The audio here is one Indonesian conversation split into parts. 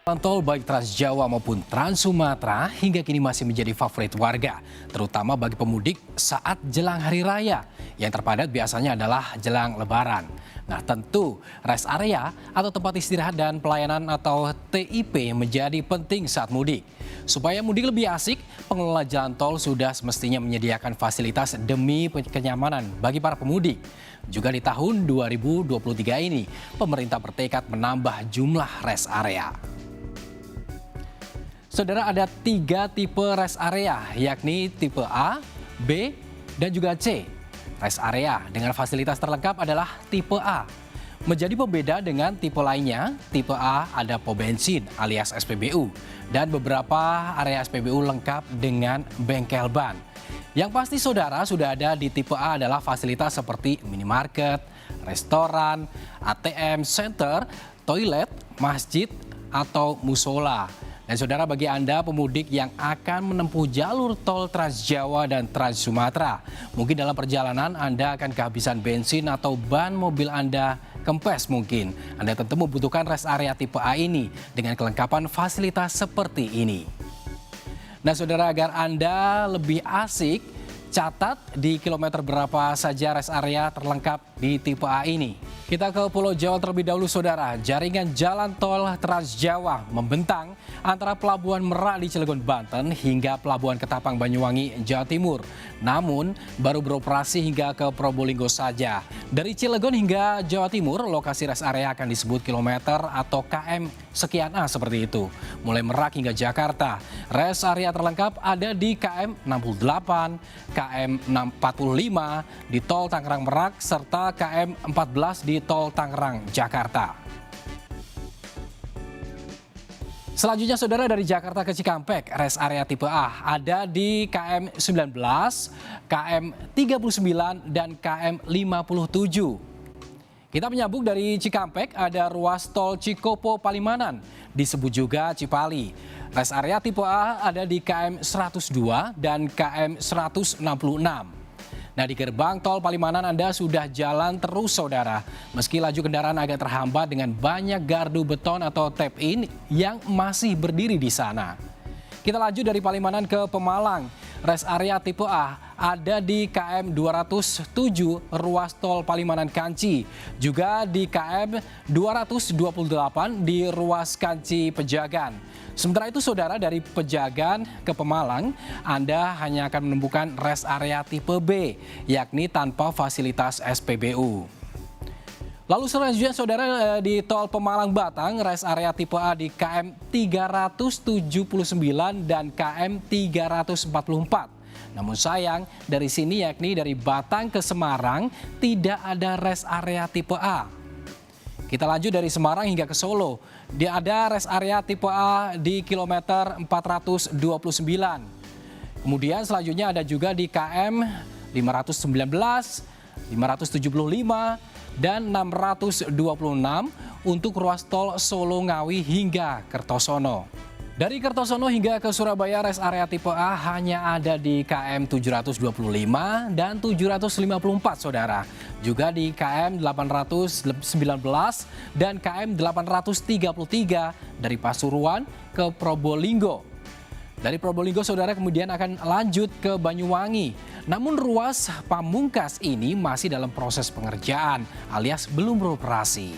Jalan tol baik Trans Jawa maupun Trans Sumatera hingga kini masih menjadi favorit warga, terutama bagi pemudik saat jelang hari raya. Yang terpadat biasanya adalah jelang Lebaran. Nah tentu rest area atau tempat istirahat dan pelayanan atau TIP menjadi penting saat mudik. Supaya mudik lebih asik, pengelola jalan tol sudah semestinya menyediakan fasilitas demi kenyamanan bagi para pemudik. Juga di tahun 2023 ini, pemerintah bertekad menambah jumlah rest area. Saudara, ada 3 tipe rest area, yakni tipe A, B, dan juga C. Rest area dengan fasilitas terlengkap adalah tipe A. Menjadi pembeda dengan tipe lainnya, tipe A ada pom bensin alias SPBU dan beberapa area SPBU lengkap dengan bengkel ban. Yang pasti saudara sudah ada di tipe A adalah fasilitas seperti minimarket, restoran, ATM center, toilet, masjid, atau musola. Dan saudara, bagi Anda pemudik yang akan menempuh jalur tol Trans Jawa dan Trans Sumatera, mungkin dalam perjalanan Anda akan kehabisan bensin atau ban mobil Anda kempes mungkin. Anda tentu membutuhkan rest area tipe A ini dengan kelengkapan fasilitas seperti ini. Nah saudara, agar Anda lebih asik, catat di kilometer berapa saja rest area terlengkap di tipe A ini. Kita ke Pulau Jawa terlebih dahulu saudara. Jaringan jalan tol Trans Jawa membentang antara Pelabuhan Merak di Cilegon, Banten hingga Pelabuhan Ketapang, Banyuwangi, Jawa Timur. Namun baru beroperasi hingga ke Probolinggo saja. Dari Cilegon hingga Jawa Timur, lokasi rest area akan disebut kilometer atau KM sekian A seperti itu. Mulai Merak hingga Jakarta, rest area terlengkap ada di KM 68, KM 45 di Tol Tangerang Merak, serta KM 14 di Tol Tangerang, Jakarta. Selanjutnya saudara, dari Jakarta ke Cikampek, rest area tipe A ada di KM 19, KM 39, dan KM 57. Kita menyambung dari Cikampek, ada ruas tol Cikopo Palimanan, disebut juga Cipali. Rest area tipe A ada di KM 102 dan KM 166. Nah, di gerbang tol Palimanan Anda sudah jalan terus saudara. Meski laju kendaraan agak terhambat dengan banyak gardu beton atau tap-in yang masih berdiri di sana. Kita laju dari Palimanan ke Pemalang. Rest area tipe A ada di KM 207 ruas tol Palimanan Kanci. Juga di KM 228 di ruas Kanci Pejagan. Sementara itu saudara, dari Pejagan ke Pemalang, Anda hanya akan menemukan rest area tipe B, yakni tanpa fasilitas SPBU. Lalu selanjutnya saudara, di tol Pemalang Batang, rest area tipe A di KM 379 dan KM 344. Namun sayang, dari sini yakni dari Batang ke Semarang tidak ada rest area tipe A. Kita lanjut dari Semarang hingga ke Solo. Dia ada rest area tipe A di kilometer 429. Kemudian selanjutnya ada juga di KM 519, 575, dan 626 untuk ruas tol Solo Ngawi hingga Kertosono. Dari Kertosono hingga ke Surabaya, rest area tipe A hanya ada di KM 725 dan 754 saudara. Juga di KM 819 dan KM 833 dari Pasuruan ke Probolinggo. Dari Probolinggo saudara kemudian akan lanjut ke Banyuwangi. Namun ruas Pamungkas ini masih dalam proses pengerjaan alias belum beroperasi.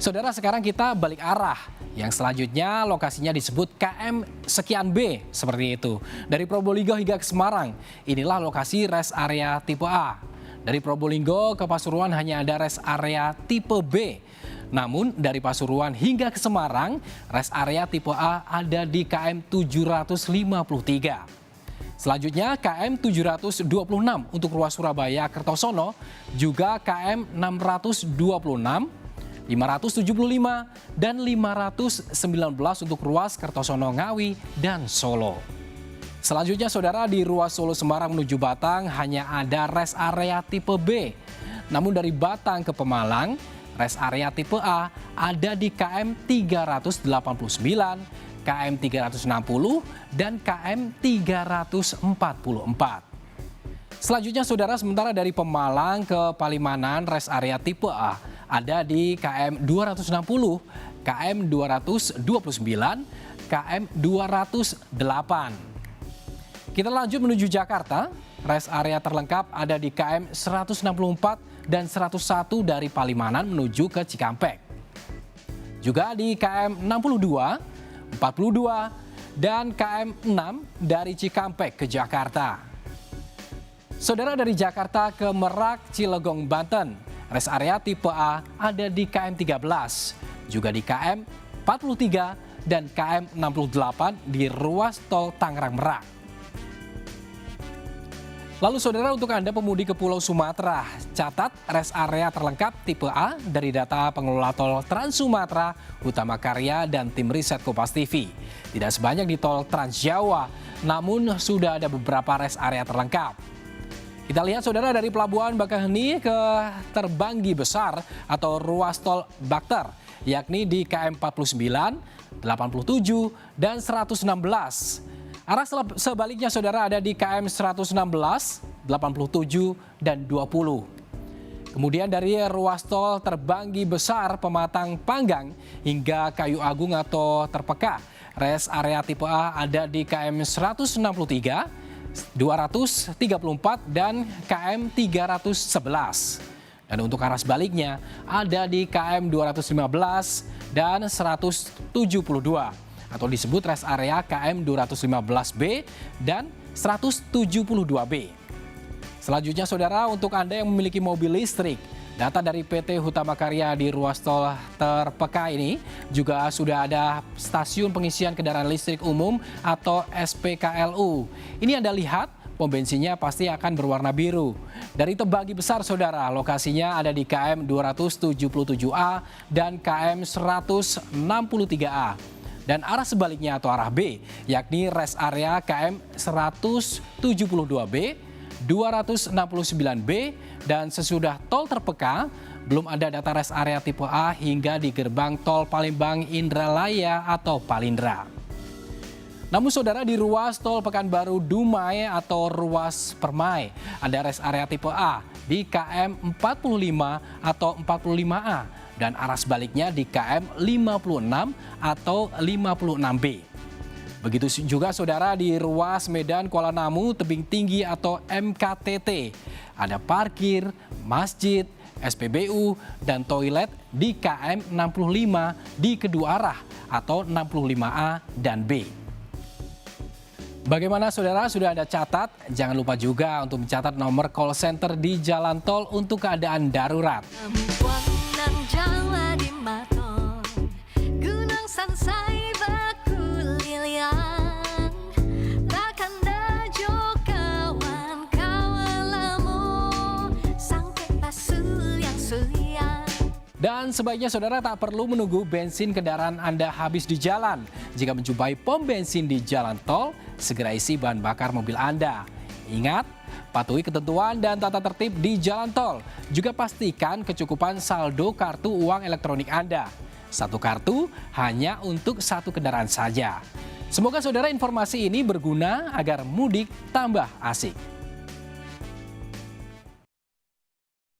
Saudara, sekarang kita balik arah. Yang selanjutnya lokasinya disebut KM sekian B, seperti itu. Dari Probolinggo hingga ke Semarang, inilah lokasi rest area tipe A. Dari Probolinggo ke Pasuruan hanya ada rest area tipe B. Namun dari Pasuruan hingga ke Semarang, rest area tipe A ada di KM 753. Selanjutnya KM 726 untuk ruas Surabaya Kertosono, juga KM 626, 575, dan 519 untuk ruas Kertosono Ngawi dan Solo. Selanjutnya saudara, di ruas Solo Semarang menuju Batang hanya ada rest area tipe B. Namun dari Batang ke Pemalang, rest area tipe A ada di KM 389, KM 360, dan KM 344. Selanjutnya saudara, sementara dari Pemalang ke Palimanan rest area tipe A ada di KM 260, KM 229, KM 208. Kita lanjut menuju Jakarta. Rest area terlengkap ada di KM 164 dan 101 dari Palimanan menuju ke Cikampek. Juga di KM 62, 42, dan KM 6 dari Cikampek ke Jakarta. Saudara, dari Jakarta ke Merak, Cilegon, Banten, rest area tipe A ada di KM 13, juga di KM 43 dan KM 68 di ruas tol Tangerang Merak. Lalu saudara, untuk Anda pemudik ke Pulau Sumatera, catat rest area terlengkap tipe A dari data pengelola tol Trans Sumatera, Utama Karya, dan tim riset Kompas TV. Tidak sebanyak di tol Trans Jawa, namun sudah ada beberapa rest area terlengkap. Kita lihat saudara, dari Pelabuhan Bakaheni ke Terbanggi Besar atau ruas tol Bakter, yakni di KM 49, 87, dan 116. Arah sebaliknya saudara ada di KM 116, 87, dan 20. Kemudian dari ruas tol Terbanggi Besar, Pematang Panggang hingga Kayu Agung atau Terpeka, rest area tipe A ada di KM 163, 234, dan KM 311. Dan untuk arah sebaliknya ada di KM 215 dan 172. Atau disebut rest area KM 215B dan 172B. Selanjutnya saudara, untuk Anda yang memiliki mobil listrik, data dari PT Hutama Karya di ruas tol Terpeka ini juga sudah ada stasiun pengisian kendaraan listrik umum atau SPKLU. Ini Anda lihat, pom bensinnya pasti akan berwarna biru. Dari Terbanggi Besar saudara, lokasinya ada di KM 277A dan KM 163A. Dan arah sebaliknya atau arah B, yakni rest area KM 172B, 269B, dan sesudah tol Terpeka, belum ada data rest area tipe A hingga di gerbang tol Palembang Indralaya atau Palindra. Namun saudara, di ruas tol Pekanbaru Dumai atau ruas Permai, ada rest area tipe A di KM 45 atau 45A. Dan arah sebaliknya di KM 56 atau 56B. Begitu juga saudara di ruas Medan Kuala Namu Tebing Tinggi atau MKTT. Ada parkir, masjid, SPBU, dan toilet di KM 65 di kedua arah atau 65A dan B. Bagaimana saudara, sudah Anda catat? Jangan lupa juga untuk mencatat nomor call center di jalan tol untuk keadaan darurat. Dan sebaiknya saudara tak perlu menunggu bensin kendaraan Anda habis di jalan. Jika menjumpai pom bensin di jalan tol, segera isi bahan bakar mobil Anda. Ingat, patuhi ketentuan dan tata tertib di jalan tol. Juga pastikan kecukupan saldo kartu uang elektronik Anda. Satu kartu hanya untuk satu kendaraan saja. Semoga saudara informasi ini berguna agar mudik tambah asik.